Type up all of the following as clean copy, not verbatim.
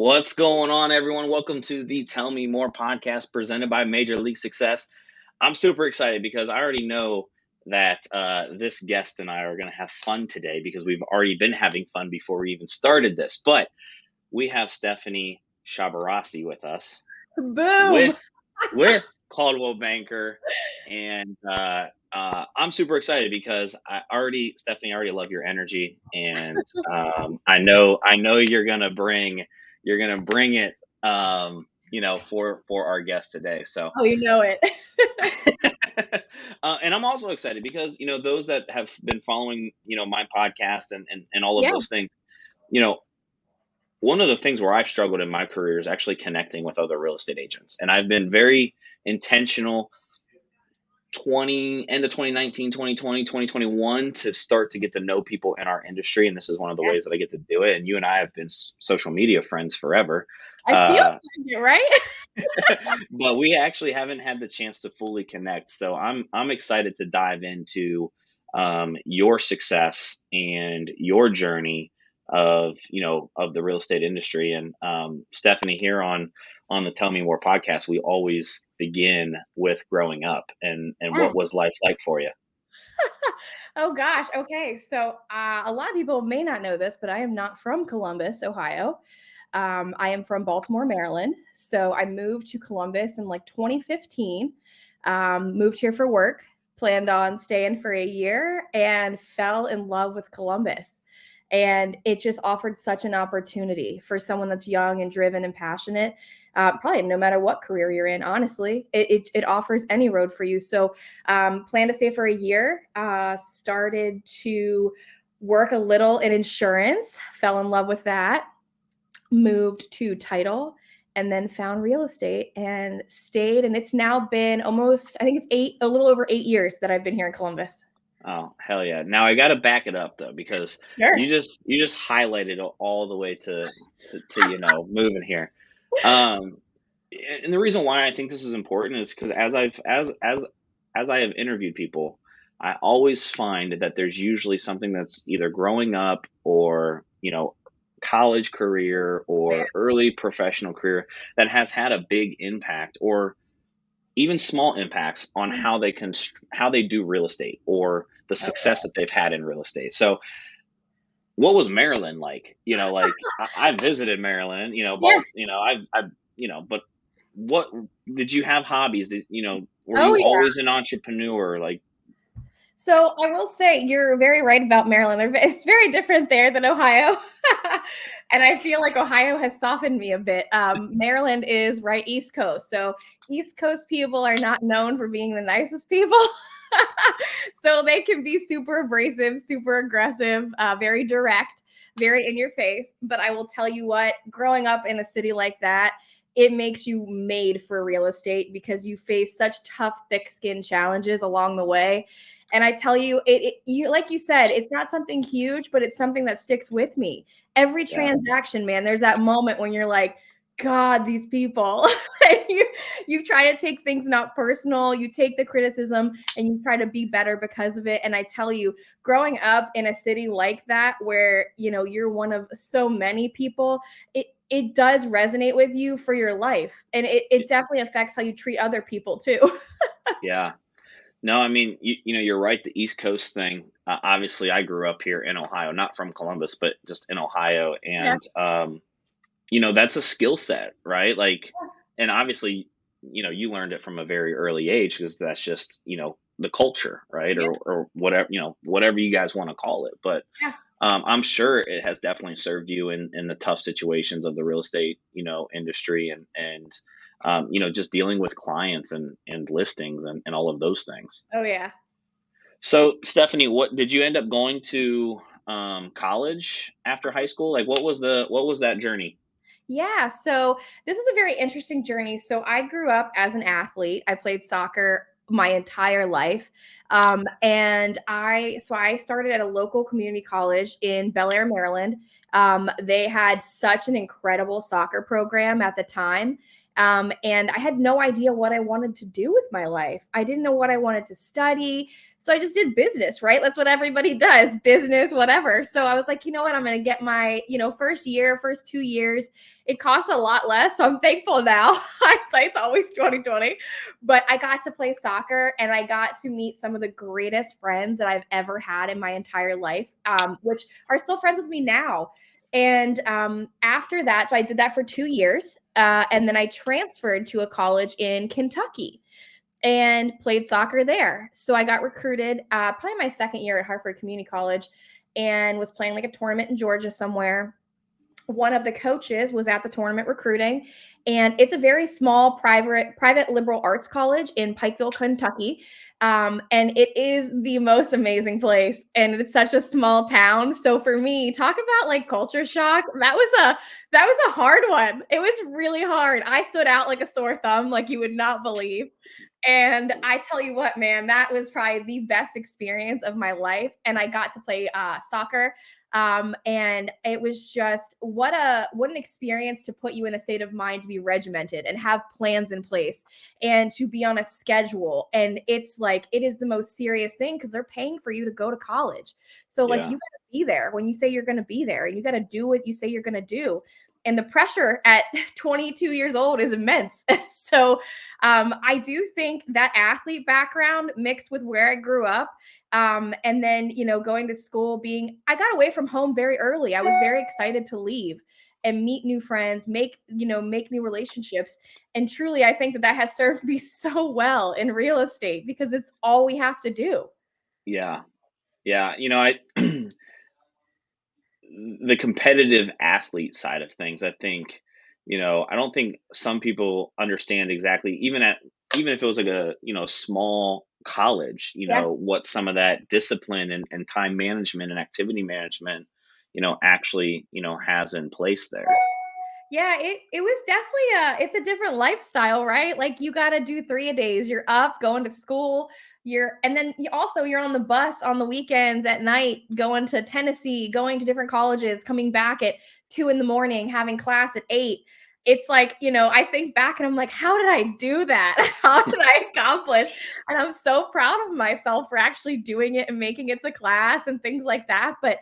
What's going on, everyone? Welcome to the Tell Me More podcast presented by Major League Success. I'm super excited because I already know that this guest and I are going to have fun today because we've already been having fun before we even started this. But we have Stephanie Sciabarrasi with us Boom. with Coldwell Banker. And I'm super excited because Stephanie, I already love your energy. And I know you're going to bring it, for our guest today. So, Oh, you know it. and I'm also excited because, those that have been following, my podcast and all of Yeah. those things, you know, one of the things where I've struggled in my career is actually connecting with other real estate agents. And I've been very intentional end of 2019, 2020, 2021 to start to get to know people in our industry. And this is one of the ways that I get to do it. And you and I have been social media friends forever. I feel like it, right? But we actually haven't had the chance to fully connect. So I'm excited to dive into your success and your journey of the real estate industry. And Stephanie, here on the Tell Me More podcast, we always begin with growing up and what was life like for you? Oh gosh. Okay. So a lot of people may not know this, but I am not from Columbus, Ohio. I am from Baltimore, Maryland. So I moved to Columbus in like 2015. Moved here for work, planned on staying for a year, and fell in love with Columbus. And it just offered such an opportunity for someone that's young and driven and passionate. Probably no matter what career you're in, honestly, it offers any road for you. So planned to stay for a year, started to work a little in insurance, fell in love with that, moved to title, and then found real estate and stayed. And it's now been almost, I think it's a little over 8 years that I've been here in Columbus. Oh, hell yeah. Now I got to back it up though, because Sure. you just highlighted all the way to moving here. And the reason why I think this is important is because as I have interviewed people, I always find that there's usually something that's either growing up or, college career or early professional career that has had a big impact or even small impacts on how they do real estate or the success that they've had in real estate. So what was Maryland like? I visited Maryland, but what did you have hobbies? Were you always an entrepreneur? So I will say you're very right about Maryland. It's very different there than Ohio. And I feel like Ohio has softened me a bit. Maryland is right East Coast. So East Coast people are not known for being the nicest people. So they can be super abrasive, super aggressive, very direct, very in your face. But I will tell you what, growing up in a city like that, it makes you made for real estate because you face such tough, thick-skinned challenges along the way. And I tell you, you like you said, it's not something huge, but it's something that sticks with me. Every transaction, man, there's that moment when you're like, God, these people. you try to take things not personal. You take the criticism and you try to be better because of it. And I tell you, growing up in a city like that, where you're one of so many people, it does resonate with you for your life, and it definitely affects how you treat other people too. Yeah. No, I mean, you're right. The East Coast thing. Obviously, I grew up here in Ohio, not from Columbus, but just in Ohio, and that's a skill set, right? And obviously, you learned it from a very early age because that's just the culture, right? Or whatever whatever you guys want to call it. But I'm sure it has definitely served you in the tough situations of the real estate industry and just dealing with clients and listings and all of those things. Oh yeah. So Stephanie, what did you end up going to college after high school? What was that journey? Yeah, so this is a very interesting journey. So I grew up as an athlete. I played soccer my entire life. And I started at a local community college in Bel Air, Maryland. They had such an incredible soccer program at the time. And I had no idea what I wanted to do with my life. I didn't know what I wanted to study. So I just did business, right? That's what everybody does, business, whatever. So I was like, you know what? I'm going to get my, first 2 years. It costs a lot less. So I'm thankful now. Hindsight's always 2020. But I got to play soccer and I got to meet some of the greatest friends that I've ever had in my entire life, which are still friends with me now. And after that, so I did that for 2 years. And then I transferred to a college in Kentucky and played soccer there. So I got recruited probably my second year at Hartford Community College and was playing like a tournament in Georgia somewhere. One of the coaches was at the tournament recruiting, and it's a very small private liberal arts college in Pikeville, Kentucky. And it is the most amazing place, and it's such a small town. So for me, talk about like culture shock. That was a hard one. It was really hard. I stood out like a sore thumb, like you would not believe. And I tell you what, man, that was probably the best experience of my life. And I got to play soccer. And it was just what an experience to put you in a state of mind to be regimented and have plans in place and to be on a schedule. And it's like, it is the most serious thing because they're paying for you to go to college. So like you got to be there when you say you're going to be there, and you got to do what you say you're going to do. And the pressure at 22 years old is immense. So I do think that athlete background mixed with where I grew up, and then, going to school, I got away from home very early. I was very excited to leave and meet new friends, make new relationships. And truly, I think that has served me so well in real estate because it's all we have to do. Yeah. Yeah. The competitive athlete side of things, I think, I don't think some people understand exactly, even if it was like a, small college, Yeah. what some of that discipline and time management and activity management, actually, has in place there. Yeah, it was definitely it's a different lifestyle, right? Like you got to do 3 a days. You're up going to school, and then you're on the bus on the weekends at night going to Tennessee, going to different colleges, coming back at 2 in the morning, having class at 8. It's like, I think back and I'm like, how did I do that? How did I accomplish? And I'm so proud of myself for actually doing it and making it to class and things like that. But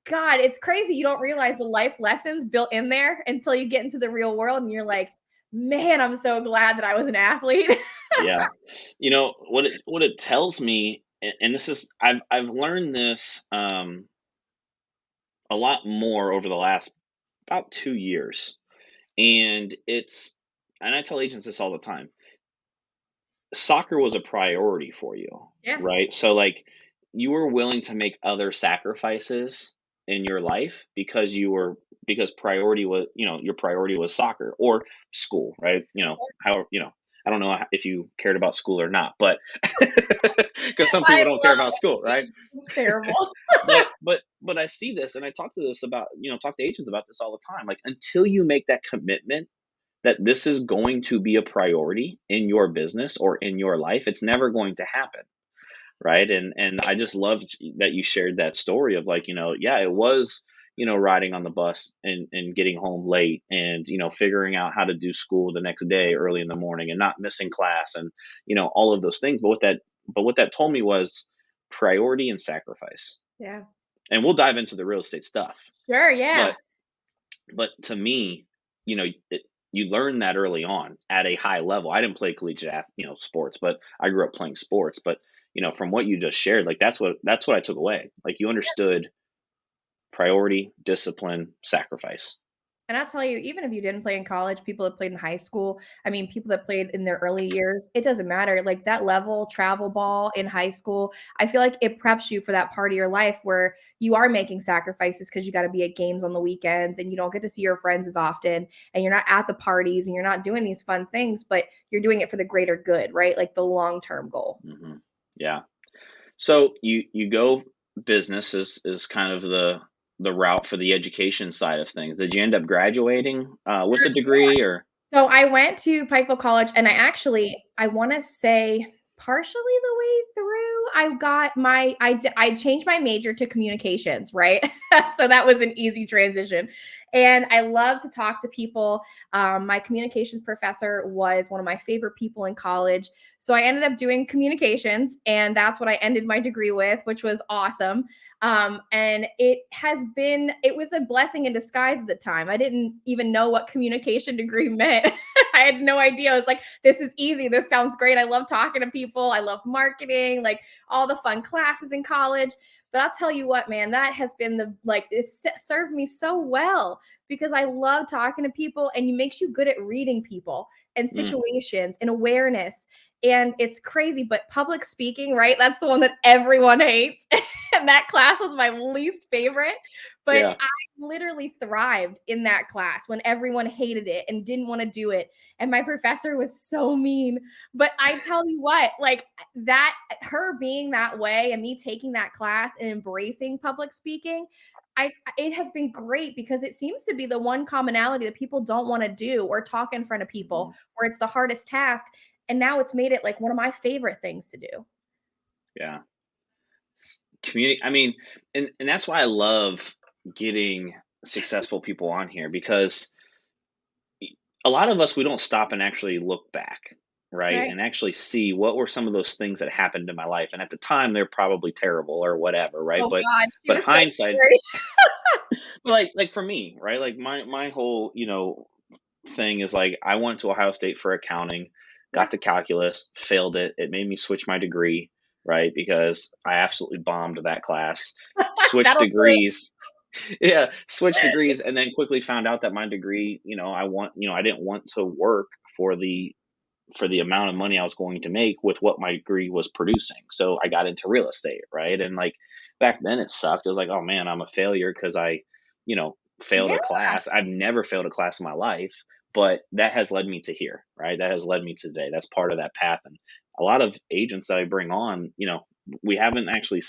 God, it's crazy. You don't realize the life lessons built in there until you get into the real world and you're like, man, I'm so glad that I was an athlete. Yeah. What it tells me, and this is, I've learned this a lot more over the last about 2 years. And I tell agents this all the time. Soccer was a priority for you, Yeah. right? So like you were willing to make other sacrifices in your life because priority was, your priority was soccer or school, right? How, I don't know if you cared about school or not, but because some I people don't care love about school, right? it's terrible. But I see this and I talk to agents about this all the time. Like until you make that commitment that this is going to be a priority in your business or in your life, it's never going to happen, right? And I just loved that you shared that story of like, yeah, it was, riding on the bus and getting home late and, figuring out how to do school the next day early in the morning and not missing class and, all of those things. But what that told me was priority and sacrifice. Yeah. And we'll dive into the real estate stuff. Sure. Yeah. But but to me, you learn that early on at a high level. I didn't play collegiate, sports, but I grew up playing sports. But from what you just shared, like that's what I took away. Like you understood priority, discipline, sacrifice. And I'll tell you, even if you didn't play in college, people that played in high school, I mean, people that played in their early years, it doesn't matter. Like that level travel ball in high school, I feel like it preps you for that part of your life where you are making sacrifices because you got to be at games on the weekends and you don't get to see your friends as often and you're not at the parties and you're not doing these fun things, but you're doing it for the greater good, right? Like the long-term goal. Yeah. So you go business is kind of the route for the education side of things. Did you end up graduating with a degree or? So I went to Pikeville College and I want to say partially the way through. I changed my major to communications, right? So that was an easy transition. And I love to talk to people. My communications professor was one of my favorite people in college. So I ended up doing communications, and that's what I ended my degree with, which was awesome. And it was a blessing in disguise at the time. I didn't even know what communication degree meant. I had no idea. I was like, this is easy. This sounds great. I love talking to people. I love marketing, like all the fun classes in college. But I'll tell you what, man, that has been it's served me so well because I love talking to people, and it makes you good at reading people and Mm, situations and awareness. And it's crazy, but public speaking, right? That's the one that everyone hates. And that class was my least favorite. But yeah. I literally thrived in that class when everyone hated it and didn't want to do it. And my professor was so mean. But I tell you what, like that, her being that way and me taking that class and embracing public speaking, it has been great because it seems to be the one commonality that people don't want to do or talk in front of people, Mhm. or it's the hardest task. And now it's made it like one of my favorite things to do. Yeah. Community. I mean, and that's why I love getting successful people on here because a lot of us, we don't stop and actually look back, right? Right. And actually see what were some of those things that happened in my life. And at the time, they're probably terrible or whatever, right? Oh But God, she but was so hindsight, scary. like for me, right? Like my whole thing is like I went to Ohio State for accounting, Yeah, got to calculus, failed it. It made me switch my degree, right? Because I absolutely bombed that class. Switched that'll do degrees, yeah, switched degrees, and then quickly found out that my degree, I didn't want to work for the amount of money I was going to make with what my degree was producing. So I got into real estate, right? And like back then it sucked. It was like, oh man, I'm a failure because I, failed it. a class. I've never failed a class in my life, but that has led me to here, right? That has led me to today. That's part of that path. And a lot of agents that I bring on, we haven't actually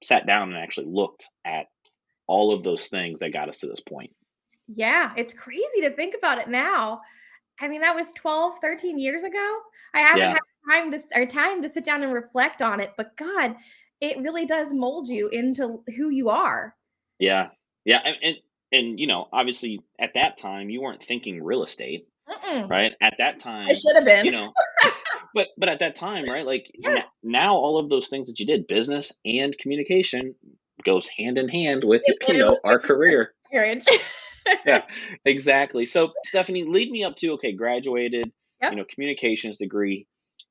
sat down and actually looked at all of those things that got us to this point. Yeah, it's crazy to think about it now. I mean, that was 12, 13 years ago. I haven't Yeah. had time to sit down and reflect on it, but God, it really does mold you into who you are. Yeah. Yeah. And obviously at that time you weren't thinking real estate, Mm-mm. right? At that I time, should have been. you know, but at that time, right? Like Yeah, now all of those things that you did, business and communication goes hand in hand with it literally our went into career. marriage. Yeah, exactly. So Stephanie, lead me up to, okay, graduated, Yep. communications degree,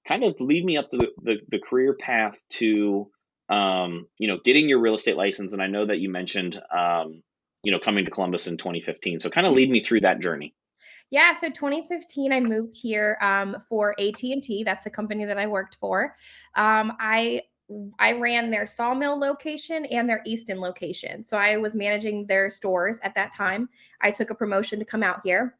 kind of lead me up to the career path to, getting your real estate license. And I know that you mentioned, coming to Columbus in 2015. So kind of lead me through that journey. Yeah, so 2015, I moved here for AT&T. That's the company that I worked for. I ran their Sawmill location and their Easton location. So I was managing their stores at that time. I took a promotion to come out here.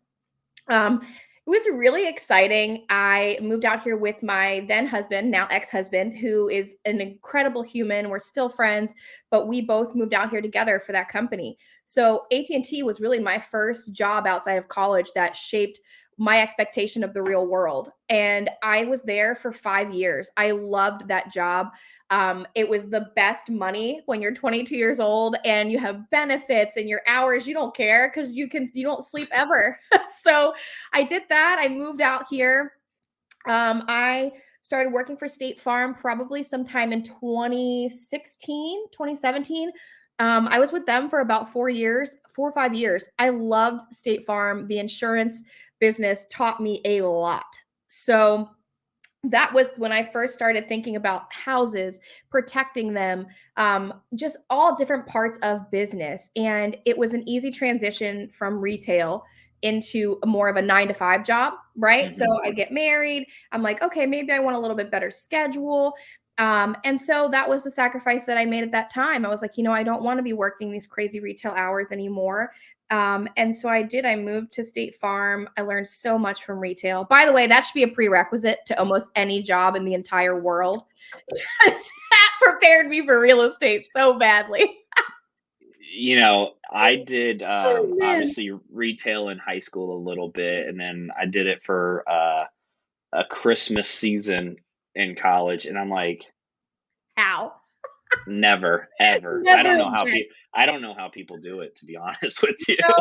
It was really exciting. I moved out here with my then husband, now ex-husband, who is an incredible human. We're still friends, but we both moved out here together for that company. So AT&T was really my first job outside of college that shaped my expectation of the real world. And I was there for 5 years. I loved that job. It was the best money when you're 22 years old and you have benefits and your hours, you don't care because you don't sleep ever. So I did that. I moved out here. I started working for State Farm probably sometime in 2016, 2017. I was with them for about 4 years, 4 or 5 years. I loved State Farm. The insurance business taught me a lot. So that was when I first started thinking about houses, protecting them, just all different parts of business. And it was an easy transition from retail into more of a 9 to 5 job, right? So Hmm. I get married. I'm like, okay, maybe I want a little bit better schedule. And so that was the sacrifice that I made at that time. I was like, I don't want to be working these crazy retail hours anymore. And so I did. I moved to State Farm. I learned so much from retail. By the way, that should be a prerequisite to almost any job in the entire world. That prepared me for real estate so badly. I did Oh man. obviously retail in high school a little bit, and then I did it for a Christmas season in college, and I'm like, How? Never, ever. Never again. I don't know how people do it, to be honest with you. No,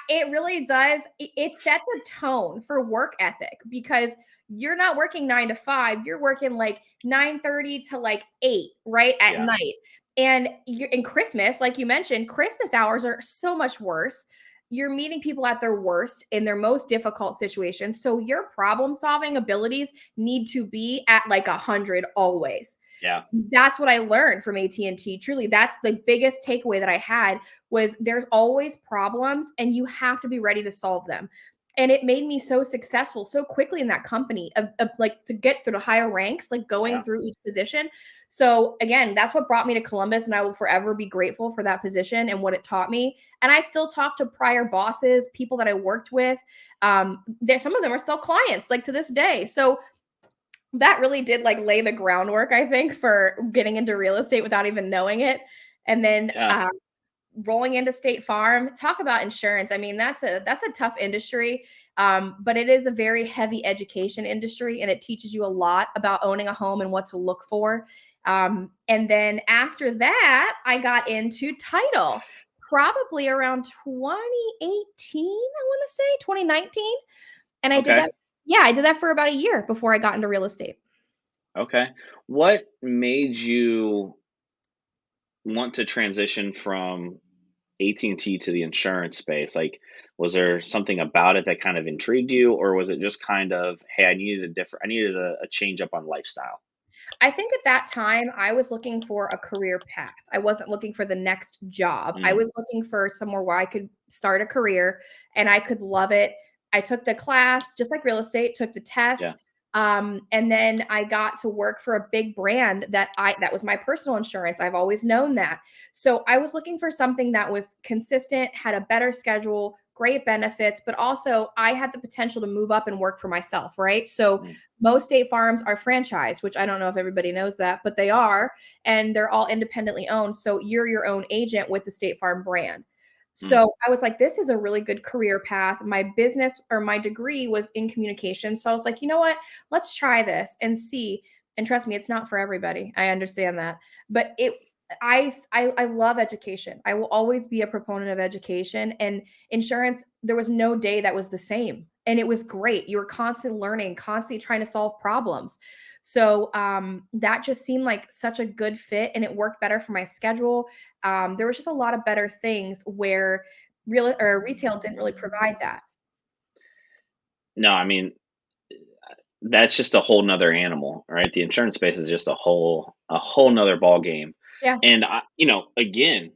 it really does. It sets a tone for work ethic because you're not working 9 to 5, you're working like 9:30 to like 8, right, at Yeah, night. And you're in Christmas, like you mentioned, Christmas hours are so much worse. You're meeting people at their worst in their most difficult situations. So your problem solving abilities need to be at like 100 always. yeah, That's what I learned from AT&T. Truly, that's the biggest takeaway that I had was there's always problems and you have to be ready to solve them. And it made me so successful so quickly in that company of like to get through the higher ranks, like going yeah. through each position. So again, that's what brought me to Columbus, and I will forever be grateful for that position and what it taught me. And I still talk to prior bosses, people that I worked with. There's some of them are still clients, like to this day. So that really did like lay the groundwork, I think, for getting into real estate without even knowing it. And then Yeah. rolling into State Farm, talk about insurance. I mean, that's a tough industry, but it is a very heavy education industry, and it teaches you a lot about owning a home and what to look for. And then after that, I got into title, probably around 2018, I want to say 2019, and I did Okay. that. Yeah, I did that for about a year before I got into real estate. Okay. What made you want to transition from AT&T to the insurance space? Like, was there something about it that kind of intrigued you, or was it just kind of, hey, I needed a change up on lifestyle? I think at that time, I was looking for a career path. I wasn't looking for the next job. I Mm, was looking for somewhere where I could start a career and I could love it. I took the class, just like real estate, took the yeah. test. And then I got to work for a big brand that was my personal insurance. I've always known that. So I was looking for something that was consistent, had a better schedule, great benefits, but also I had the potential to move up and work for myself, right? So Mm, most state farms are franchised, which I don't know if everybody knows that, but they are, and they're all independently owned. So you're your own agent with the State Farm brand. mm, So I was like, this is a really good career path. My business or my degree was in communication. So I was like, you know what? Let's try this and see. And trust me, it's not for everybody. I understand that. But I love education. I will always be a proponent of education, and insurance. There was no day that was the same, and it was great. You were constantly learning, constantly trying to solve problems. So that just seemed like such a good fit, and it worked better for my schedule. There was just a lot of better things where real or retail didn't really provide that. no, I mean, that's just a whole nother animal, right? The insurance space is just a whole nother ball game. Yeah. And again,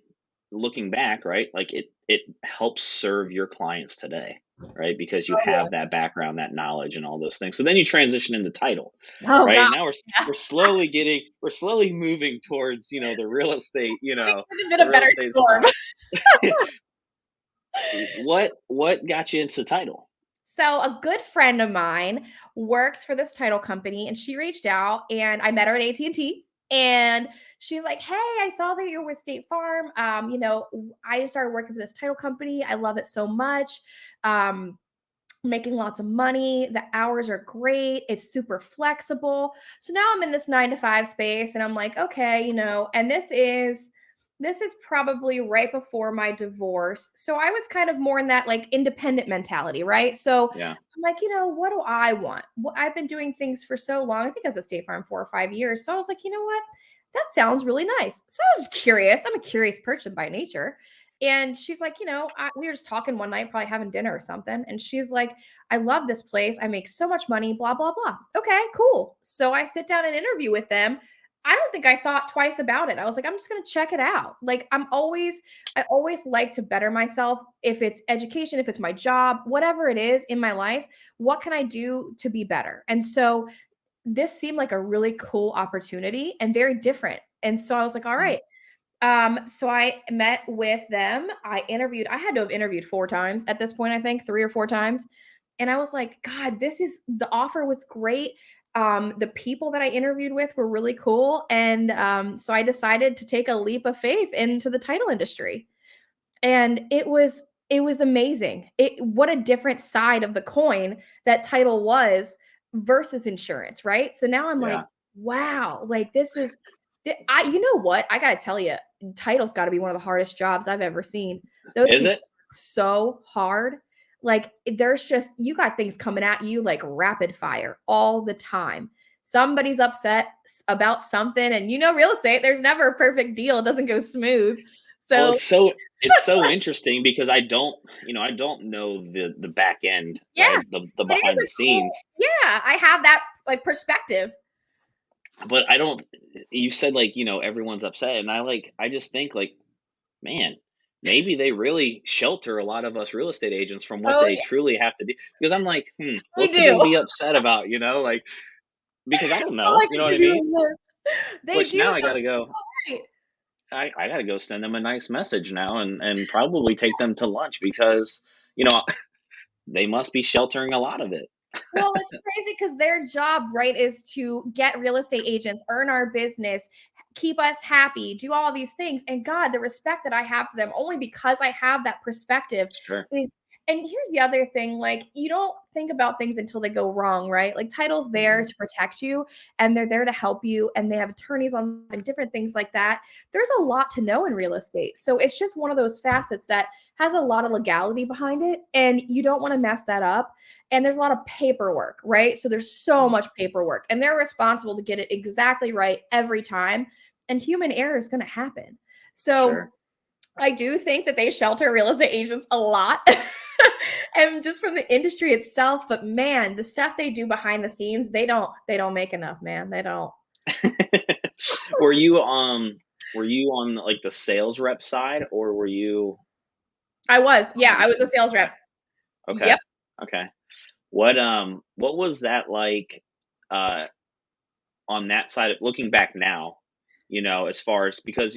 looking back, right? Like it helps serve your clients today, right? Because you Oh have yes. that background, that knowledge and all those things. So then you transition into title, Oh right? gosh. And now Yeah. we're slowly moving towards, the real estate, It could have the been a real better estate storm. side. What got you into title? So a good friend of mine worked for this title company, and she reached out, and I met her at AT&T, and she's like, "Hey, I saw that you're with State Farm. I just started working for this title company. I love it so much. Um, making lots of money. The hours are great. It's super flexible. So now I'm in this 9 to 5 space, and I'm like, okay, and this is probably right before my divorce. So I was kind of more in that like independent mentality, right? So Yeah. I'm like, what do I want? Well, I've been doing things for so long. I think as a State Farm 4 or 5 years. So I was like, you know what? That sounds really nice. So I was curious. I'm a curious person by nature. And she's like, we were just talking one night, probably having dinner or something. And she's like, I love this place. I make so much money, blah, blah, blah. Okay, cool. So I sit down and interview with them. I don't think I thought twice about it. I was like, I'm just going to check it out. Like, I always like to better myself. If it's education, if it's my job, whatever it is in my life, what can I do to be better? And so this seemed like a really cool opportunity and very different. And so I was like, all Mm, right. So I met with them. I had to have interviewed 4 times at this point, I think 3 or 4 times. And I was like, God, the offer was great. The people that I interviewed with were really cool. And so I decided to take a leap of faith into the title industry. And it was amazing. What a different side of the coin that title was versus insurance, right? So now I'm like, yeah. wow, like this is You know what? I gotta tell you, title's got to be one of the hardest jobs I've ever seen. Those Is people it? work so hard. Like there's just you got things coming at you like rapid fire all the time. Somebody's upset about something, and real estate. There's never a perfect deal. It doesn't go smooth. Well, So it's so interesting because I don't know the back end, yeah, right? The it is behind a the cool. scenes. Yeah, I have that like perspective. But I don't you said, like, everyone's upset, and I just think, like, man, maybe they really shelter a lot of us real estate agents from what Oh they yeah, truly have to do, because I'm like, they what could they do. be upset about, like, because I don't All I know, you know can what I give you mean? the list. They Which do now I though. gotta go Right. I gotta go send them a nice message now and probably take them to lunch because, you know, they must be sheltering a lot of it. Well, it's crazy because their job, right, is to get real estate agents, earn our business, keep us happy, do all these things. And God, the respect that I have for them, only because I have that perspective, Sure. is. And here's the other thing, like, you don't think about things until they go wrong, right? Like, title's there Mhm. to protect you, and they're there to help you, and they have attorneys on and different things like that. There's a lot to know in real estate. So it's just one of those facets that has a lot of legality behind it, and you don't want to mess that up, and there's a lot of paperwork, right? So there's so Mm. much paperwork, and they're responsible to get it exactly right every time. And human error is going to happen. So Sure. I do think that they shelter real estate agents a lot. And just from the industry itself, but man, the stuff they do behind the scenes, they don't make enough, man. They don't. Were you on, like, the sales rep side, or were you I was, on yeah, the I was a agent? sales Okay. rep. Okay. Yep. Okay. What was that like, uh, on that side of looking back now, as far as because,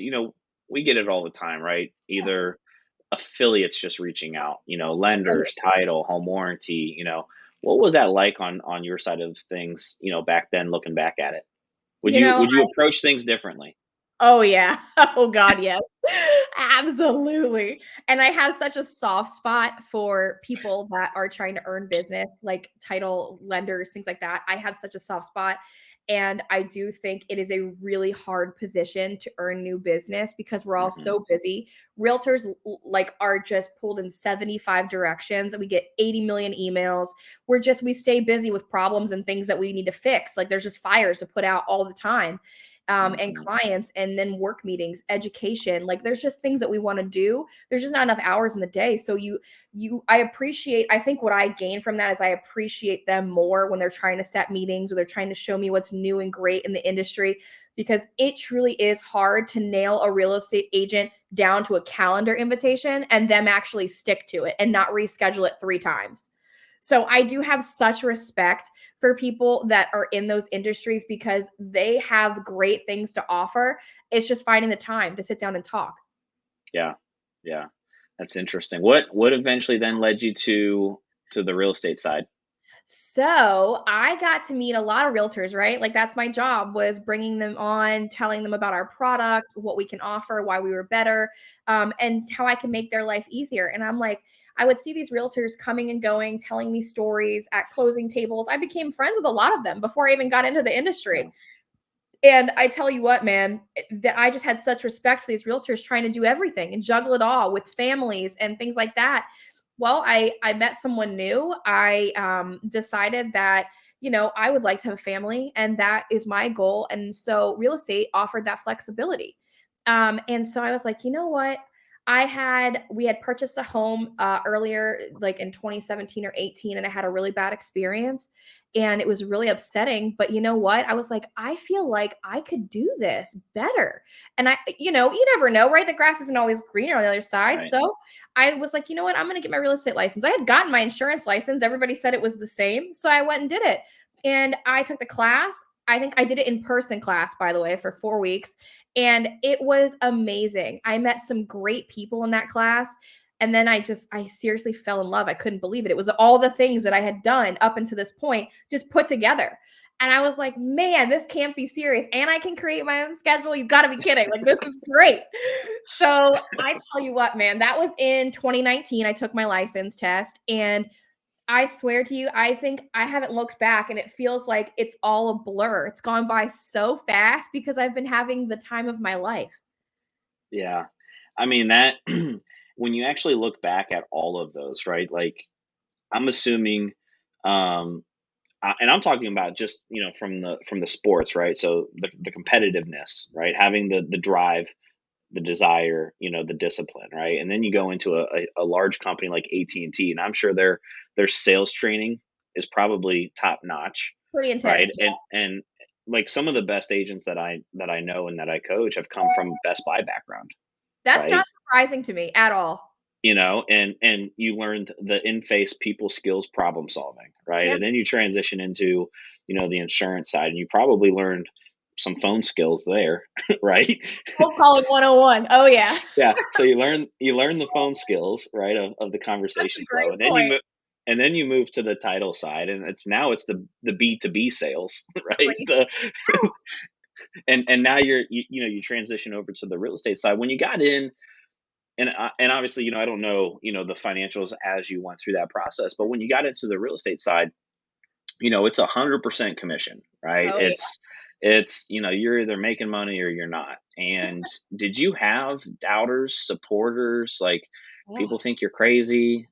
we get it all the time, right? Either affiliates just reaching out, lenders, title, home warranty, what was that like on your side of things, back then looking back at it? Would You you know, would you approach things differently? Oh, yeah. Oh, god, yes. Absolutely. And I have such a soft spot for people that are trying to earn business, like title lenders, things like that. I have such a soft spot, and I do think it is a really hard position to earn new business because we're all Mhm. so busy. Realtors, like, are just pulled in 75 directions, and we get 80 million emails. We stay busy with problems and things that we need to fix. Like, there's just fires to put out all the time, and Mhm. clients, and then work meetings, education. Like there's just things that we want to do. There's just not enough hours in the day. So I think what I gain from that is I appreciate them more when they're trying to set meetings or they're trying to show me what's new and great in the industry, because it truly is hard to nail a real estate agent down to a calendar invitation and them actually stick to it and not reschedule it 3 times. So I do have such respect for people that are in those industries because they have great things to offer. It's just finding the time to sit down and talk. Yeah. Yeah. That's interesting. What eventually then led you to the real estate side? So I got to meet a lot of realtors, right? Like that's my job, was bringing them on, telling them about our product, what we can offer, why we were better, and how I can make their life easier. And I'm like, I would see these realtors coming and going, telling me stories at closing tables. I became friends with a lot of them before I even got into the Yeah. industry. And I tell you what, man, that I just had such respect for these realtors trying to do everything and juggle it all with families and things like that. Well, I met someone new. I decided that I would like to have a family, and that is my goal. And so real estate offered that flexibility. And so I was like, you know what? We had purchased a home earlier, like in 2017 or 18, and I had a really bad experience, and it was really upsetting. But you know what? I was like, I feel like I could do this better. And you never know, right? The grass isn't always greener on the other side. Right. So I was like, you know what? I'm going to get my real estate license. I had gotten my insurance license. Everybody said it was the same. So I went and did it. And I took the class. I think I did it in person class, by the way, for 4 weeks. And it was amazing. I met some great people in that class. And then I seriously fell in love. I couldn't believe it. It was all the things that I had done up until this point just put together. And I was like, man, this can't be serious. And I can create my own schedule. You got to be kidding. Like, this is great. So I tell you what, man, that was in 2019. I took my license test, and I swear to you, I think I haven't looked back and it feels like it's all a blur. It's gone by so fast because I've been having the time of my life. Yeah. I mean, that when you actually look back at all of those, right? Like, I'm assuming, um, and I'm talking about just, from the sports, right? So the competitiveness, right? Having the drive, the desire, the discipline, right? And then you go into a large company like AT&T, and I'm sure their sales training is probably top notch, Pretty right? intense. And like some of the best agents that I know and that I coach have come from Best Buy background, That's right? not surprising to me at all. And you learned the in-face people skills, problem solving, right? Yeah. And then you transition into, the insurance side, and you probably learned some phone skills there, right? Cold calling 101. Oh, yeah. Yeah, so you learn the phone skills, right, of the That's a conversation great flow, point. and then you move to the title side, and it's the B2B sales, right? Crazy. The Yes. and now you transition over to the real estate side. When you got in, and obviously, I don't know, the financials as you went through that process, but when you got into the real estate side, it's 100% commission, right? Oh, yeah. It's you're either making money or you're not. And did you have doubters, supporters, like people Oh. think you're crazy?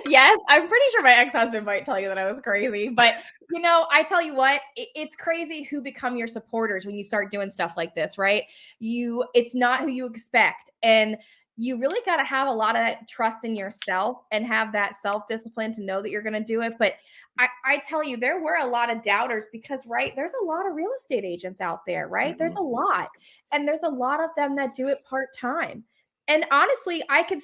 Yes, I'm pretty sure my ex-husband might tell you that I was crazy, but I tell you what, it's crazy who become your supporters when you start doing stuff like this, right? It's not who you expect, and you really got to have a lot of that trust in yourself and have that self-discipline to know that you're going to do it. But I tell you, there were a lot of doubters because, right, there's a lot of real estate agents out there, right? There's Hmm. a lot, and there's a lot of them that do it part-time. And honestly, I get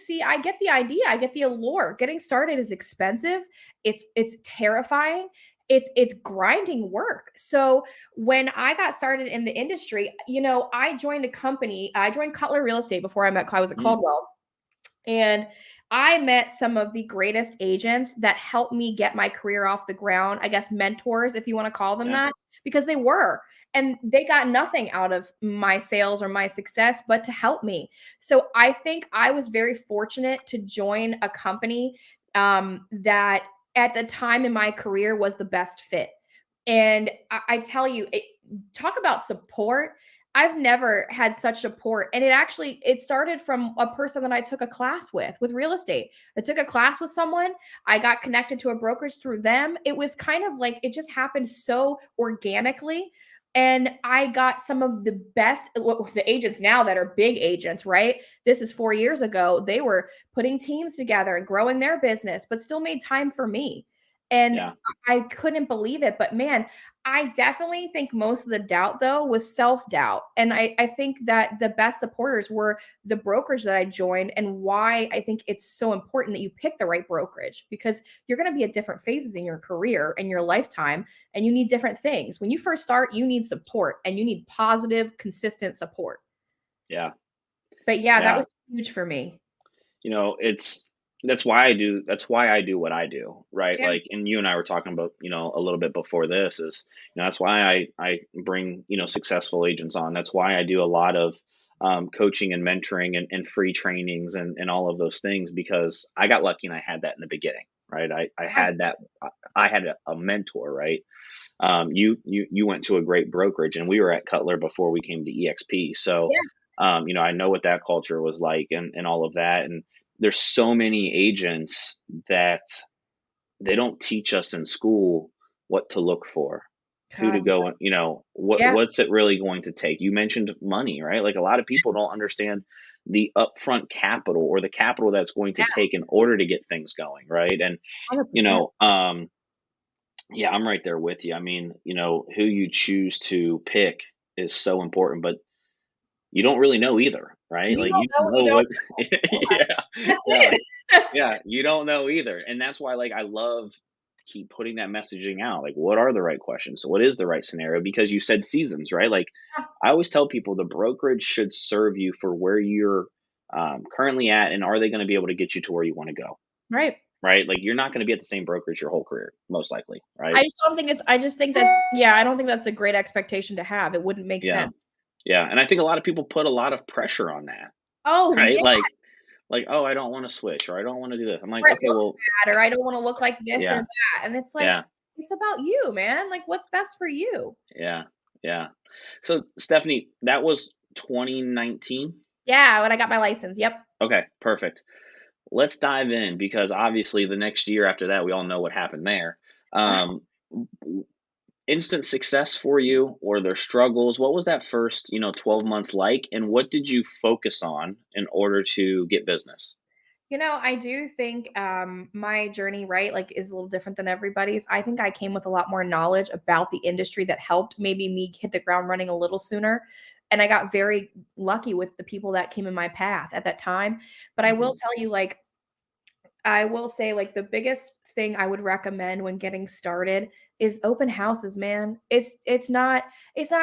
the idea. I get the allure. Getting started is expensive. It's terrifying. It's grinding work. So when I got started in the industry, I joined a company. I joined Cutler Real Estate before I was at Mm, Coldwell. And I met some of the greatest agents that helped me get my career off the ground. I guess mentors, if you want to call them yeah, that, because they were. And they got nothing out of my sales or my success but to help me. So I think I was very fortunate to join a company that at the time in my career was the best fit. And I tell you, talk about support. I've never had such support. And it started from a person that I took a class with real estate. I took a class with someone. I got connected to a brokerage through them. It was kind of like it just happened so organically. And I got some of the best the agents now that are big agents, right? This is 4 years ago. They were putting teams together and growing their business, but still made time for me. And yeah, I couldn't believe it. But man, I definitely think most of the doubt, though, was self doubt. And I think that the best supporters were the brokerage that I joined, and why I think it's so important that you pick the right brokerage because you're going to be at different phases in your career and your lifetime, and you need different things. When you first start, you need support and you need positive, consistent support. yeah, But yeah, that yeah. was huge for me. It's that's why I do what I do, right? Yeah. Like, and you and I were talking about, a little bit before this is, that's why I bring, successful agents on. That's why I do a lot of coaching and mentoring and free trainings and all of those things, because I got lucky and I had that in the beginning, right? I Yeah. had that, I had a mentor, right? You went to a great brokerage, and we were at Cutler before we came to EXP. So, Yeah. I know what that culture was like, and all of that. And there's so many agents that they don't teach us in school what to look for, who to God. go, and Yeah. what's it really going to take. You mentioned money, right? Like, a lot of people don't understand the upfront capital, or the capital that's going to Yeah. take in order to get things going, right? And you 100%. know, um, yeah, I'm right there with you. I mean, who you choose to pick is so important, but you don't really know either, right? You Like, don't you know don't what you know don't what know. yeah. That's Yeah, like, it. yeah, you don't know either. And that's why, like, I love keep putting that messaging out. Like, what are the right questions? So what is the right scenario? Because you said seasons, right? Like, I always tell people the brokerage should serve you for where you're currently at, and are they going to be able to get you to where you want to go? Right. Right? Like, you're not going to be at the same brokerage your whole career, most likely, right? I just think that's yeah, I don't think that's a great expectation to have. It wouldn't make Yeah. sense. Yeah, and I think a lot of people put a lot of pressure on that, Oh, right? yeah. like, "Oh, I don't wanna switch," or "I don't wanna do this." I'm like, Or it "Okay, looks well." bad, or I don't wanna look like this or Yeah, that, and it's like, yeah, it's about you, man, like, what's best for you? yeah, yeah. So, Stephanie, that was 2019? Yeah, when I got my license, yep. Okay, perfect. Let's dive in because obviously the next year after that, we all know what happened there. Um, w Instant success for you or their struggles? What was that first, 12 months like, and what did you focus on in order to get business? I do think my journey, right, like is a little different than everybody's. I think I came with a lot more knowledge about the industry that helped maybe me hit the ground running a little sooner. And I got very lucky with the people that came in my path at that time. But I will Mhm. tell you, like, I will say, like, the biggest thing I would recommend when getting started is open houses, man. It's not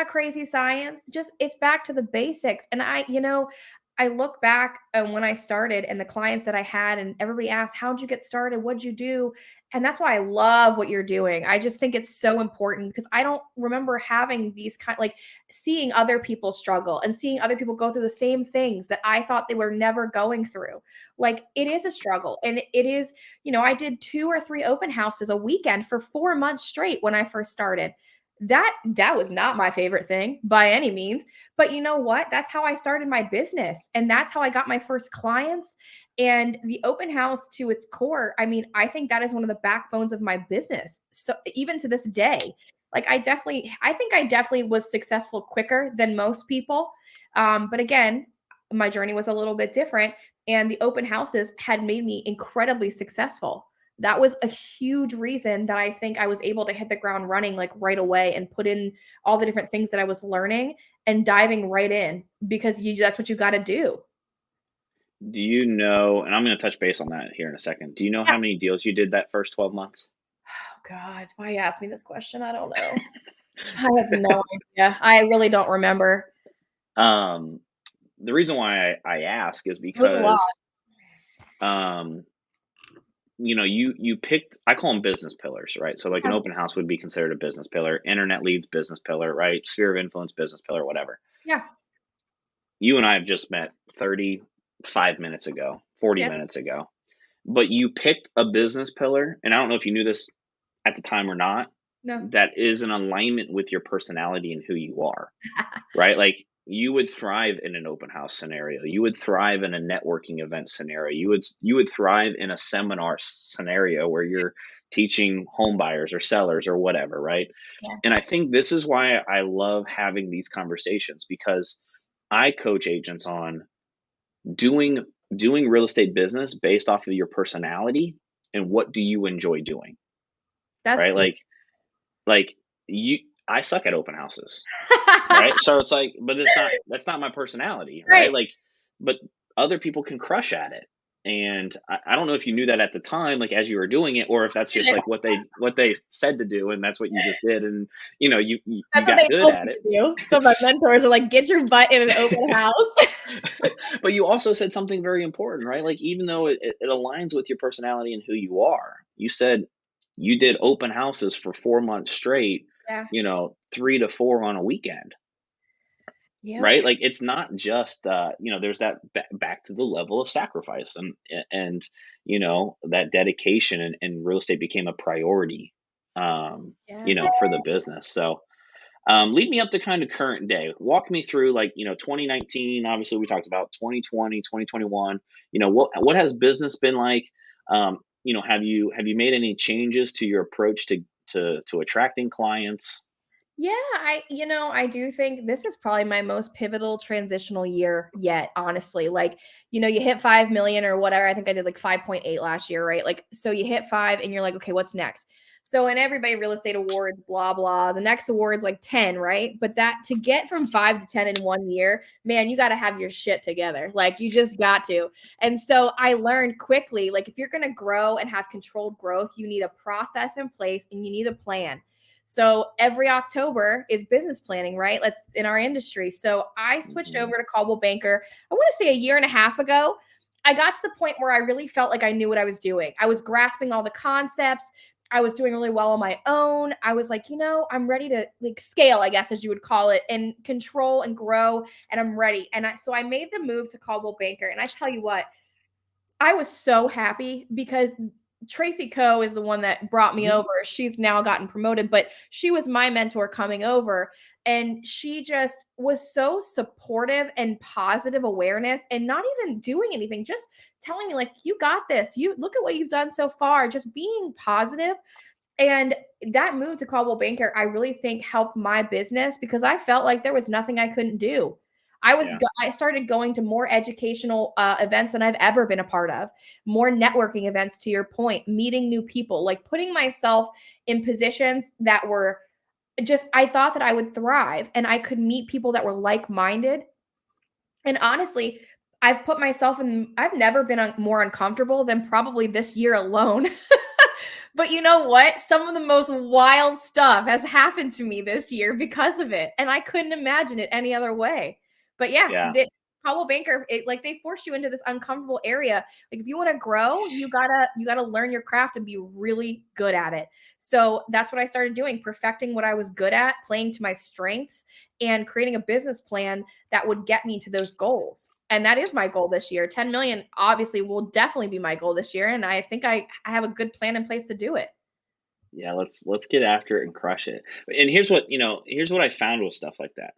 crazy science. Just it's back to the basics. And I look back and when I started and the clients that I had and everybody asked, "How'd you get started? What'd you do?" And that's why I love what you're doing. I just think it's so important because I don't remember having these like seeing other people struggle and seeing other people go through the same things that I thought they were never going through. Like, it is a struggle, and it is, I did 2 or 3 open houses a weekend for 4 months straight when I first started. That was not my favorite thing by any means, but you know what? That's how I started my business, and that's how I got my first clients, and the open house to its core, I mean, I think that is one of the backbones of my business. So even to this day, like, I think I definitely was successful quicker than most people, but again, my journey was a little bit different, and the open houses had made me incredibly successful. That was a huge reason that I think I was able to hit the ground running like right away and put in all the different things that I was learning and diving right in because that's what you got to do. Do you know, and I'm gonna touch base on that here in a second. Do you know Yeah. how many deals you did that first 12 months? Oh God, why you ask me this question? I don't know. I have no idea. I really don't remember. Um, the reason why I ask is It was a lot. because, um, you picked, I call them business pillars, right? So like an Yeah. open house would be considered a business pillar, internet leads business pillar, right? Sphere of influence business pillar, whatever. Yeah. You and I have just met 35 minutes ago, 40 Yeah. minutes ago, but you picked a business pillar, and I don't know if you knew this at the time or not, No. that is in alignment with your personality and who you are, right? Like you would thrive in an open house scenario. You would thrive in a networking event scenario. You would thrive in a seminar scenario where you're teaching home buyers or sellers or whatever, right? Yeah. And I think this is why I love having these conversations because I coach agents on doing doing real estate business based off of your personality and what do you enjoy doing, That's right? beautiful. Like you I suck at open houses, right? So it's like, but that's not my personality, right? Right. Like, but other people can crush at it. And I don't know if you knew that at the time, like as you were doing it, or if that's just like what they said to do, and that's what you just did, and you That's what got they good told at me it. to do. So my mentors are like, "Get your butt in an open house." But you also said something very important, right? Like even though it aligns with your personality and who you are, you said you did open houses for 4 months straight, Yeah. 3 to 4 on a weekend. Yep. Right? Like, it's not just, there's that back to the level of sacrifice and, that dedication and real estate became a priority, Yeah. for the business. So, lead me up to kind of current day. Walk me through like, 2019, obviously we talked about 2020, 2021. What has business been like? Have you made any changes to your approach to attracting clients? Yeah, I do think this is probably my most pivotal transitional year yet, honestly. Like, you hit 5 million or whatever. I think I did like 5.8 last year, right? Like, so you hit 5 and you're like, okay, what's next? So in everybody real estate awards, blah, blah, the next award's like 10, right? But that to get from 5 to 10 in 1 year, man, you got to have your shit together. Like, you just got to. And so I learned quickly, like, if you're going to grow and have controlled growth, you need a process in place and you need a plan. So every October is business planning, right? Let's in our industry. So I switched Mhm. over to Coldwell Banker. I want to say a year and a half ago. I got to the point where I really felt like I knew what I was doing. I was grasping all the concepts. I was doing really well on my own. I was like, I'm ready to like scale, I guess, as you would call it, and control and grow. And I'm ready. So I made the move to Coldwell Banker. And I tell you what, I was so happy because Tracy Coe is the one that brought me Mhm. over. She's now gotten promoted, but she was my mentor coming over. And she just was so supportive and positive awareness and not even doing anything, just telling me, like, you got this. You look at what you've done so far, just being positive. And that move to Coldwell Banker, I really think helped my business because I felt like there was nothing I couldn't do. Yeah. I started going to more educational events than I've ever been a part of, more networking events, to your point, meeting new people, like putting myself in positions that were just, I thought that I would thrive and I could meet people that were like-minded. And honestly, I've never been more uncomfortable than probably this year alone. But you know what? Some of the most wild stuff has happened to me this year because of it, and I couldn't imagine it any other way. But yeah, Yeah. the Powell Banker, like they force you into this uncomfortable area. Like if you want to grow, you gotta learn your craft and be really good at it. So that's what I started doing, perfecting what I was good at, playing to my strengths, and creating a business plan that would get me to those goals. And that is my goal this year. 10 million obviously will definitely be my goal this year. And I think I have a good plan in place to do it. Yeah, let's get after it and crush it. And here's what I found with stuff like that.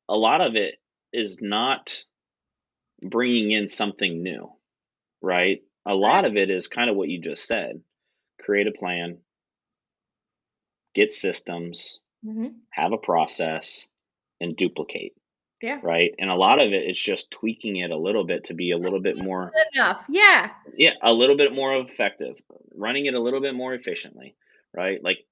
A lot of it is not bringing in something new, right? A Right. lot of it is kind of what you just said. Create a plan, get systems, Mhm. have a process, and duplicate, Yeah. right? And a lot of it is just tweaking it a little bit to be a little Just bit more, good enough. Yeah. yeah, a little bit more effective, running it a little bit more efficiently, right? Like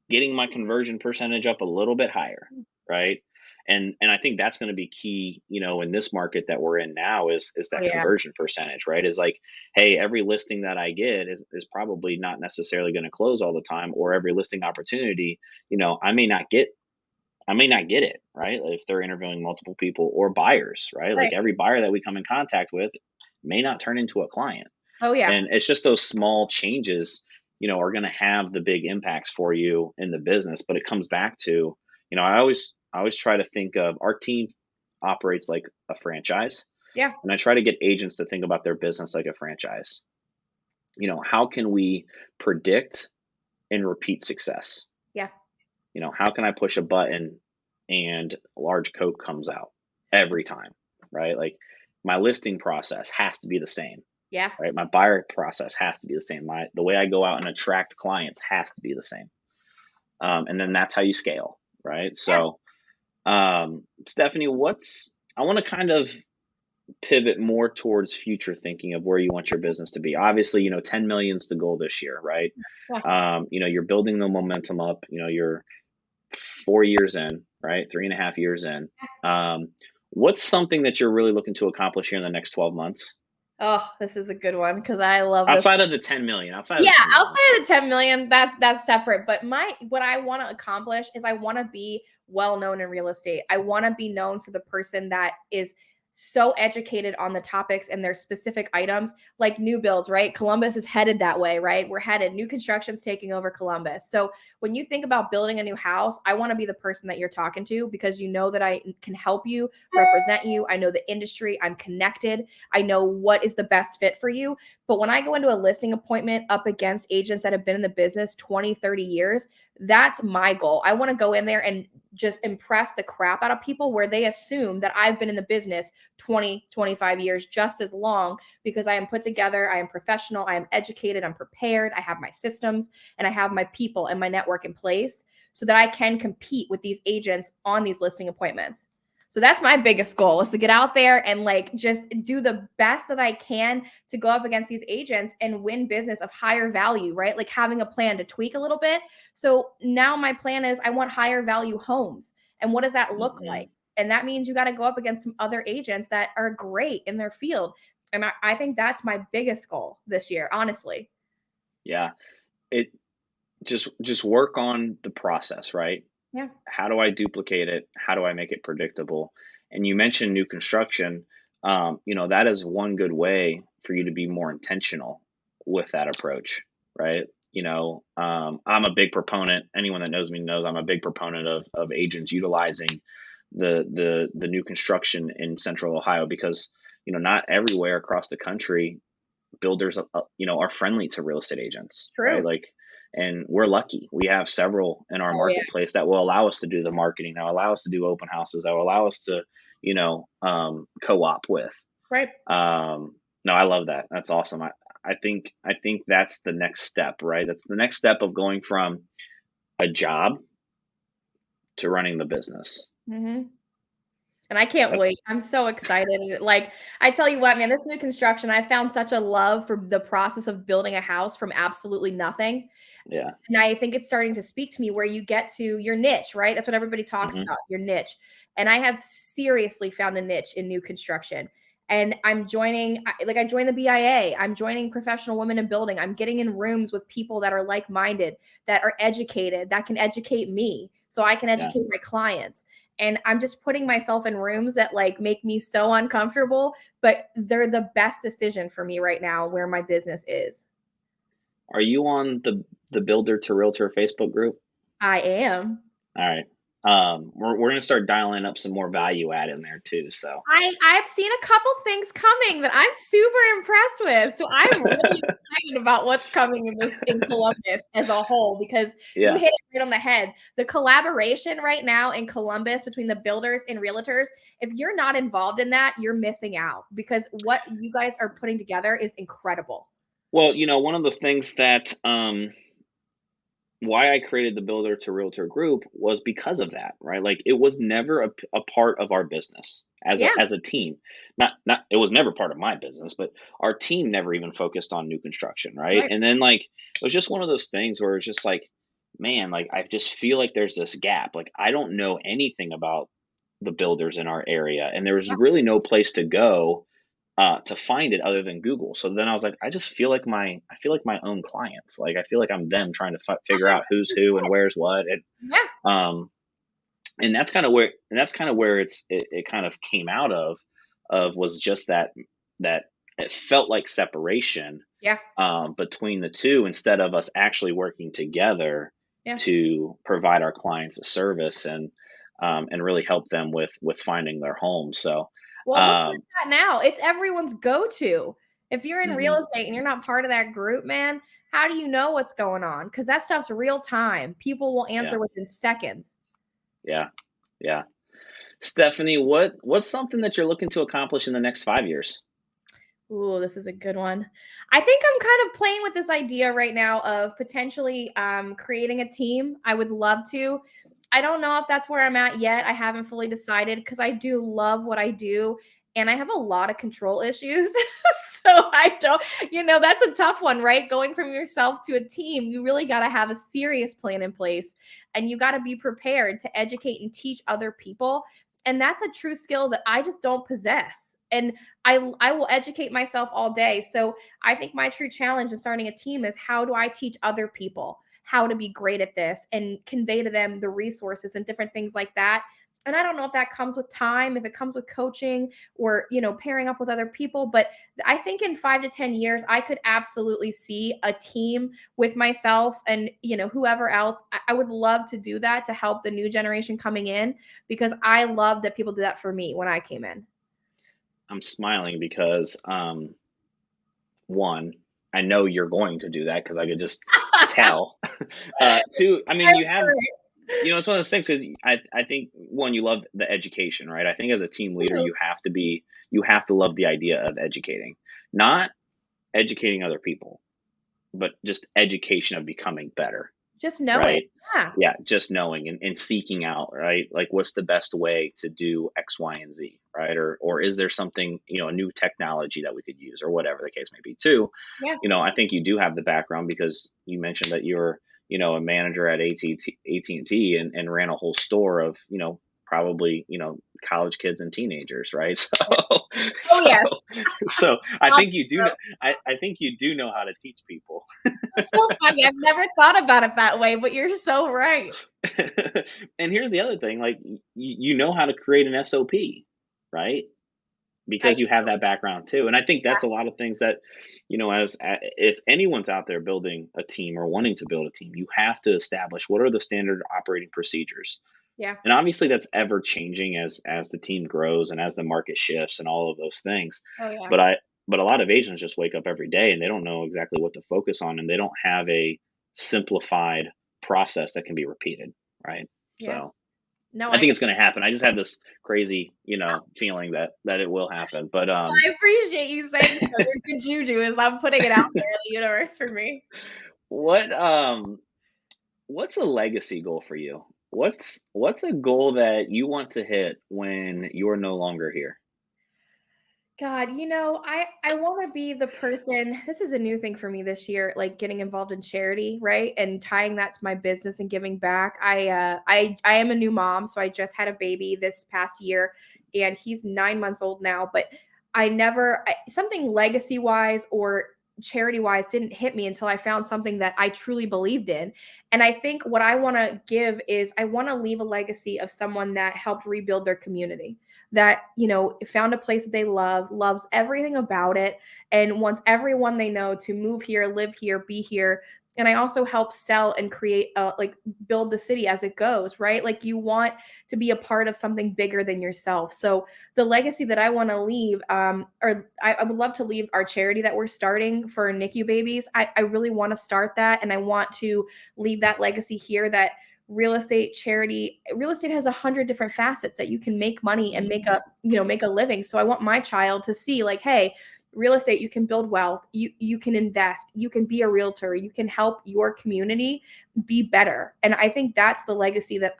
getting my conversion percentage up a little bit higher, right? And I think that's going to be key, in this market that we're in now is Oh, that yeah. conversion percentage, right? Is like, hey, every listing that I get is probably not necessarily going to close all the time, or every listing opportunity, I may not get it, right? Like if they're interviewing multiple people or buyers, right? Like Right. every buyer that we come in contact with may not turn into a client. Oh, yeah. And it's just those small changes, are going to have the big impacts for you in the business. But it comes back to, I always try to think of our team operates like a franchise. Yeah. And I try to get agents to think about their business like a franchise. How can we predict and repeat success? Yeah. How can I push a button and a large coat comes out every time, right? Like my listing process has to be the same, Yeah. right? My buyer process has to be the same. The way I go out and attract clients has to be the same. And then that's how you scale, right? Yeah. So, Stephanie, I want to kind of pivot more towards future thinking of where you want your business to be. Obviously, 10 million's the goal this year, right? Yeah. You're building the momentum up, you're 4 years in, right? 3.5 years in. Um, what's something that you're really looking to accomplish here in the next 12 months? Oh, this is a good one because I love this. Outside of the 10 million, outside of Yeah, the 10 million. outside of the 10 million, that's separate. But what I want to accomplish is I want to be well known in real estate. I want to be known for the person that is so educated on the topics and their specific items, like new builds, right? Columbus is headed that way, right? We're headed, new construction's taking over Columbus. So when you think about building a new house, I want to be the person that you're talking to because you know that I can help you, represent you. I know the industry, I'm connected. I know what is the best fit for you. But when I go into a listing appointment up against agents that have been in the business 20, 30 years, that's my goal. I want to go in there and just impress the crap out of people where they assume that I've been in the business 20, 25 years, just as long, because I am put together, I am professional, I am educated, I'm prepared, I have my systems, and I have my people and my network in place so that I can compete with these agents on these listing appointments. So that's my biggest goal, is to get out there and like just do the best that I can to go up against these agents and win business of higher value, right? Like having a plan to tweak a little bit. So now my plan is I want higher value homes. And what does that look Hmm. like? And that means you got to go up against some other agents that are great in their field. And I think that's my biggest goal this year, honestly. Yeah. It just work on the process, right? Yeah. How do I duplicate it? How do I make it predictable? And you mentioned new construction. That is one good way for you to be more intentional with that approach, right? I'm a big proponent. Anyone that knows me knows I'm a big proponent of agents utilizing the new construction in Central Ohio because not everywhere across the country builders, are friendly to real estate agents, right? True. Like, and we're lucky. We have several in our Oh yeah. marketplace that will allow us to do the marketing, that will allow us to do open houses, that will allow us to, co-op with. Right. No, I love that. That's awesome. I think that's the next step, right? That's the next step of going from a job to running the business. Mm-hmm. And I can't That, wait. I'm so excited. Like, I tell you what, man, this new construction, I found such a love for the process of building a house from absolutely nothing. yeah. And I think it's starting to speak to me where you get to your niche, right? That's what everybody talks Hmm. about, your niche. And I have seriously found a niche in new construction. And I'm joining, like, I joined the BIA. I'm joining professional women in building. I'm getting in rooms with people that are like minded, that are educated, that can educate me so I can Yeah. educate my clients. And I'm just putting myself in rooms that like make me so uncomfortable, but they're the best decision for me right now where my business is. Are you on the Builder to Realtor Facebook group? I am. All right. We're gonna start dialing up some more value add in there too. So I've seen a couple things coming that I'm super impressed with. So I'm really excited about what's coming in Columbus as a whole because you yeah. hit it right on the head. The collaboration right now in Columbus between the builders and realtors, if you're not involved in that, you're missing out because what you guys are putting together is incredible. Well, one of the things that why I created the Builder to Realtor group was because of that, right? Like it was never a part of our business as Yeah, a team. Not it was never part of my business, but our team never even focused on new construction, right? right. And then like it was just one of those things where it's just like, man, like I just feel like there's this gap. Like I don't know anything about the builders in our area, and there was Yeah, really no place to go to find it other than Google. So then I was like, I feel like my own clients. Like I feel like I'm them trying to figure out who's who and where's what. yeah, Um, and that's kind of where it kind of came out of was just that it felt like separation yeah, between the two instead of us actually working together yeah. to provide our clients a service and really help them with finding their home. So Well, look where um, it's at now. It's everyone's go-to. If you're in real mhm, estate and you're not part of that group, man, how do you know what's going on? Because that stuff's real time. People will yeah, answer within seconds. yeah, yeah. Stephanie, what's something that you're looking to accomplish in the next 5 years? Ooh, this is a good one. I think I'm kind of playing with this idea right now of potentially creating a team. I would love to. I don't know if that's where I'm at yet. I haven't fully decided because I do love what I do and I have a lot of control issues. So I don't, that's a tough one, right? Going from yourself to a team, you really got to have a serious plan in place and you got to be prepared to educate and teach other people. And that's a true skill that I just don't possess. And I will educate myself all day. So I think my true challenge in starting a team is how do I teach other people how to be great at this and convey to them the resources and different things like that. And I don't know if that comes with time, if it comes with coaching or, pairing up with other people, but I think in 5 to 10 years I could absolutely see a team with myself and, whoever else. I would love to do that to help the new generation coming in because I love that people did that for me when I came in. I'm smiling because one, I know you're going to do that because I could just tell. Two, I mean, it's one of those things because I think one, you love the education, right? I think as a team leader, you have to love the idea of educating, not educating other people, but just education of becoming better. Just know it. Right? Yeah. Yeah, just knowing and seeking out, right? Like what's the best way to do X, Y, and Z, right? Or is there something, a new technology that we could use or whatever the case may be too. Yeah. I think you do have the background because you mentioned that you're, a manager at AT&T and ran a whole store of, probably, college kids and teenagers, right? Yeah. Oh, So yes. so I Lots think you do of know, I think you do know how to teach people. That's so funny. I've never thought about it that way, but you're so right. And here's the other thing, like you know how to create an SOP, right? I Because you have do. that background too. And I think that's a lot of things that, if anyone's out there building a team or wanting to build a team, you have to establish what are the standard operating procedures, Yeah. And obviously that's ever changing as the team grows and as the market shifts and all of those things. Oh, yeah. But I but a lot of agents just wake up every day and they don't know exactly what to focus on, and they don't have a simplified process that can be repeated, right? Yeah. So No, I I think it's going to happen. I just have this crazy, feeling that it will happen. But I appreciate you saying so. Your good juju is I'm putting it out there in the universe for me. what what's a legacy goal for you? What's a goal that you want to hit when you're no longer here? God, I want to be the person. This is a new thing for me this year, like getting involved in charity, right? And tying that to my business and giving back. I am a new mom, so I just had a baby this past year and he's 9 months old now, but something legacy wise or charity wise didn't hit me until I found something that I truly believed in. And I think what I want to give is I want to leave a legacy of someone that helped rebuild their community, that found a place that they love, loves everything about it, and wants everyone they know to move here, live here, be here. And I also help sell and create like build the city as it goes, right? Like you want to be a part of something bigger than yourself. So the legacy that I want to leave, I would love to leave our charity that we're starting for NICU babies. I really want to start that, and I want to leave that legacy here, that real estate has 100 different facets that you can make money and make a living. So I want my child to see like, hey, real estate, you can build wealth, you can invest, you can be a realtor, you can help your community be better. And I think that's the legacy that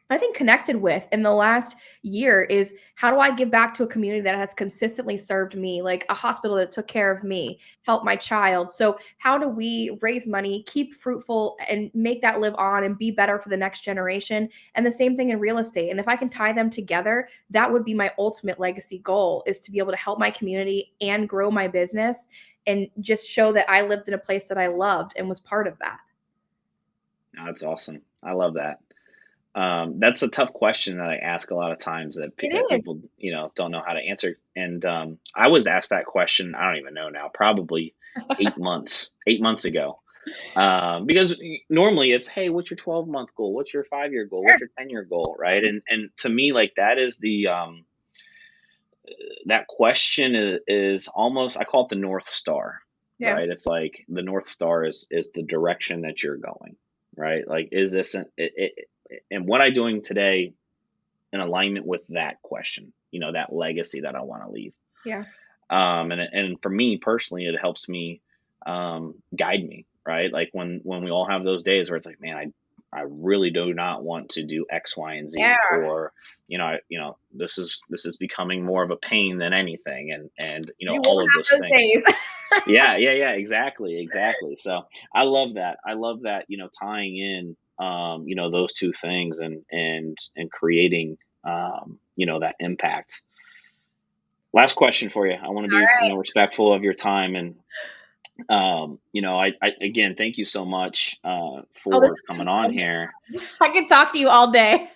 I think connected with in the last year is, how do I give back to a community that has consistently served me, like a hospital that took care of me, help my child. So how do we raise money, keep fruitful, and make that live on and be better for the next generation? And the same thing in real estate. And if I can tie them together, that would be my ultimate legacy goal, is to be able to help my community and grow my business and just show that I lived in a place that I loved and was part of that. That's awesome. I love that. That's a tough question that I ask a lot of times It that is. people, don't know how to answer. And I was asked that question. I don't even know now. Probably 8 months ago. Because normally it's, hey, what's your 12-month goal? What's your 5-year goal? Sure. What's your 10-year goal? Right? And to me, like that is the that question is almost, I call it the North Star. Yeah. Right? It's like the North Star is the direction that you're going. Right? Like, is this and what I'm doing today in alignment with that question, that legacy that I want to leave. Yeah. And for me personally, it helps me guide me, right? Like when we all have those days where it's like, man, I really do not want to do X, Y, and Yeah. Z, or this is becoming more of a pain than anything, and You will all of those have those things. days. Yeah, exactly. So I love that. Tying in, those two things, and creating, that impact. Last question for you. I want to All be, right. respectful of your time, and, I again, thank you so much, Oh, this for has been coming so on much here. fun. I could talk to you all day.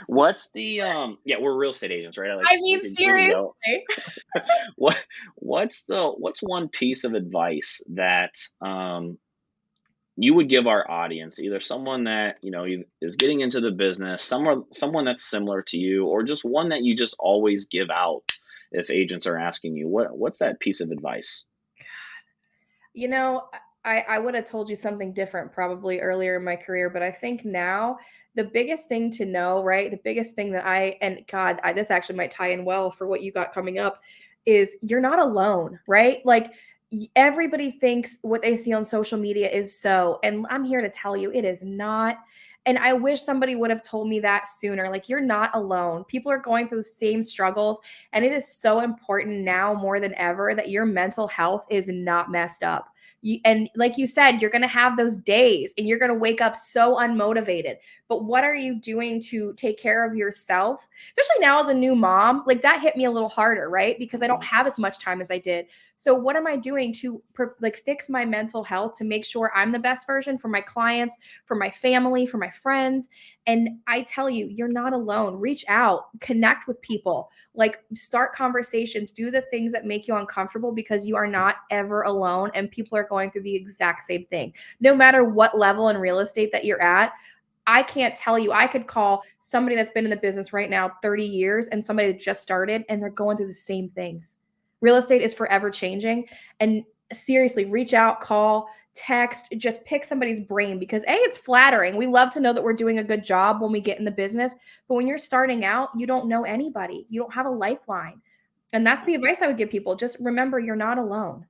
What's the, yeah, we're real estate agents, right? Like I we mean, can go. seriously. What what's one piece of advice that, you would give our audience, either someone that is getting into the business, someone that's similar to you, or just one that you just always give out if agents are asking you, what's that piece of advice? You know, I would have told you something different probably earlier in my career, but I think now the biggest thing to know, right? The biggest thing that and God, this actually might tie in well for what you got coming up, is you're not alone, right? Like everybody thinks what they see on social media is so, and I'm here to tell you it is not. And I wish somebody would have told me that sooner. Like, you're not alone. People are going through the same struggles. And it is so important now more than ever that your mental health is not messed up. And like you said, you're going to have those days and you're going to wake up so unmotivated. But what are you doing to take care of yourself? Especially now as a new mom, like that hit me a little harder, right? Because I don't Mhm. have as much time as I did. So what am I doing to like fix my mental health to make sure I'm the best version for my clients, for my family, for my friends? And I tell you, you're not alone. Reach out, connect with people, like start conversations, do the things that make you uncomfortable, because you are not ever alone and people are going through the exact same thing. No matter what level in real estate that you're at, I can't tell you. I could call somebody that's been in the business right now 30 years and somebody that just started and they're going through the same things. Real estate is forever changing. And seriously, reach out, call, text, just pick somebody's brain because A, it's flattering. We love to know that we're doing a good job when we get in the business. But when you're starting out, you don't know anybody. You don't have a lifeline. And that's the advice I would give people. Just remember you're not alone.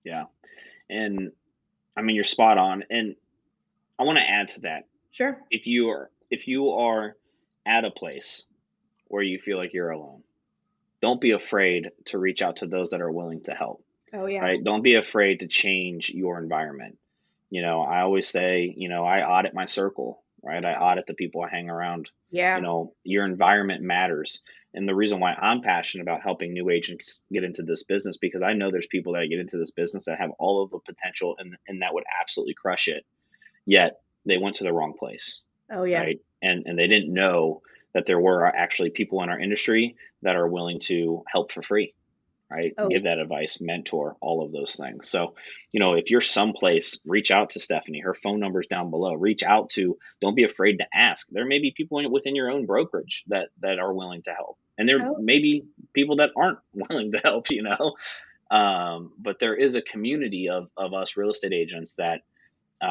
Yeah. And I mean, you're spot on. And I want to add to that. Sure. If you are at a place where you feel like you're alone, don't be afraid to reach out to those that are willing to help, Oh, yeah. right? Don't be afraid to change your environment. I always say, I audit my circle, right? I audit the people I hang around. Yeah. Your environment matters. And the reason why I'm passionate about helping new agents get into this business, because I know there's people that get into this business that have all of the potential and that would absolutely crush it, yet they went to the wrong place, Oh, yeah. right? And they didn't know that there were actually people in our industry that are willing to help for free, right? Oh, Give that advice, mentor, all of those things. So, if you're someplace, reach out to Stephanie. Her phone number's down below. Reach out to, don't be afraid to ask. There may be people within your own brokerage that are willing to help. And there oh, may be people that aren't willing to help, but there is a community of us real estate agents that,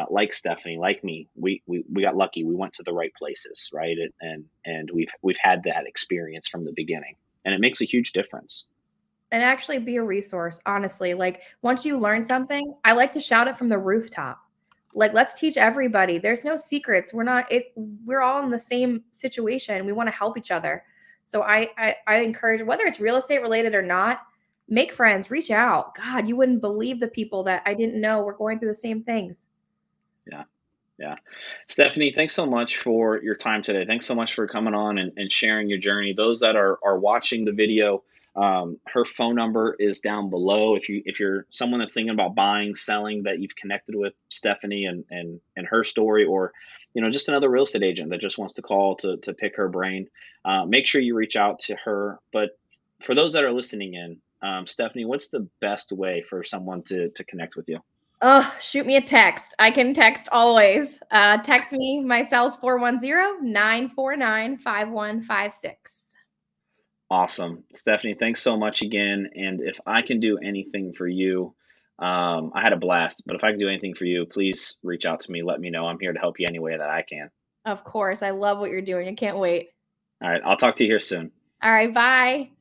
like Stephanie, like me, we got lucky. We went to the right places, right? And we've had that experience from the beginning, and it makes a huge difference. and actually be a resource, honestly. Like once you learn something, I like to shout it from the rooftop. Like let's teach everybody. There's no secrets. We're all in the same situation. We want to help each other. So I encourage whether it's real estate related or not, make friends, reach out. God, you wouldn't believe the people that I didn't know were going through the same things. Yeah. Yeah. Stephanie, thanks so much for your time today. Thanks so much for coming on and sharing your journey. Those that are watching the video, her phone number is down below. If you're someone that's thinking about buying, selling, that you've connected with Stephanie and her story, or just another real estate agent that just wants to call to pick her brain, make sure you reach out to her. But for those that are listening in, Stephanie, what's the best way for someone to connect with you? Oh, shoot me a text. I can text always. Text me. My cell's 410-949-5156. Awesome. Stephanie, thanks so much again. And if I can do anything for you, I had a blast, but if I can do anything for you, please reach out to me. Let me know. I'm here to help you any way that I can. Of course. I love what you're doing. I can't wait. All right. I'll talk to you here soon. All right. Bye.